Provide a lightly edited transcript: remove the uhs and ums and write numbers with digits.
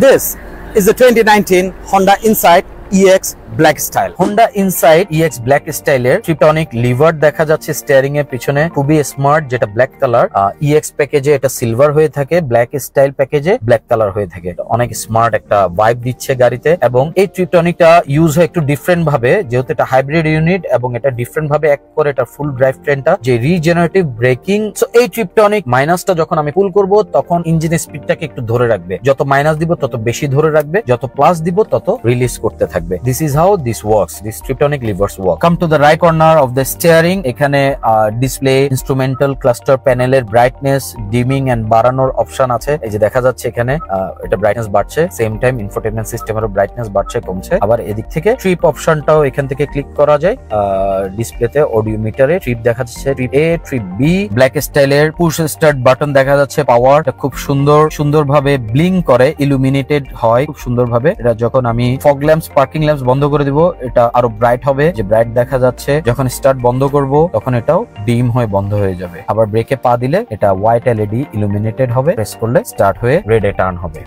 This is the 2019 Honda Insight EX Black Style. Honda Insight EX Black Style এর Tiptronic liver দেখা যাচ্ছে steering এর পিছনে, খুবই স্মার্ট, যেটা ব্ল্যাক কালার। EX প্যাকেজে এটা সিলভার হয়ে থাকে, ব্ল্যাক স্টাইল প্যাকেজে ব্ল্যাক কালার হয়ে থাকে। অনেক স্মার্ট একটা ভাইব দিচ্ছে গাড়িতে, এবং এই ট্রিপটনিকটা ইউজ হয় একটু ডিফারেন্ট ভাবে, যেহেতু এটা হাইব্রিড ইউনিট এবং এটা ডিফারেন্ট ভাবে এক করে এটা ফুল ড্রাইভ ট্রেনটা যে রিজেনারেটিভ ব্রেকিং। সো এই ট্রিপটনিক মাইনাসটা যখন আমি পুল করব তখন ইঞ্জিনের স্পিডটাকে একটু ধরে রাখবে, যত মাইনাস দিব তত বেশি ধরে রাখবে, যত প্লাস দিব তত রিলিজ করতে থাকবে। This is how this works, this triptonic levers work. Come to the right corner of the steering. এখানে ডিসপ্লে, ইনস্ট্রুমেন্টাল, ক্লাস্টার প্যানেলের ব্রাইটনেস, ডিমিং এন্ড বাড়ানোর অপশন আছে। এই যে দেখা যাচ্ছে এখানে এটা ব্রাইটনেস বাড়ছে, সেম টাইম ইনফোটেইনমেন্ট সিস্টেমেরও ব্রাইটনেস বাড়ছে কমছে। আবার এদিক থেকে ট্রিপ অপশনটাও এখান থেকে ক্লিক করা যায়। ডিসপ্লেতে অডিও মিটারে ট্রিপ দেখা যাচ্ছে, ট্রিপ এ, ট্রিপ বি। ব্ল্যাক স্টাইলের পুশ স্টার্ট বাটন দেখা যাচ্ছে, পাওয়ার খুব সুন্দরভাবে ব্লিঙ্ক করে, ইলুমিনেটেড হয় খুব সুন্দরভাবে। এটা যখন আমি ফগ ল্যাম্পস, পার্কিং ল্যাম্পস বন্ধ করে দিব এটা আরো ব্রাইট হবে, যে ব্রাইট দেখা যাচ্ছে। যখন স্টার্ট বন্ধ করব তখন এটাও ডিম হয়ে বন্ধ হয়ে যাবে। আবার ব্রেকে পা দিলে এটা হোয়াইট এলইডি ইলুমিনেটেড হবে, প্রেস করলে স্টার্ট হয়ে রেডে টার্ন হবে।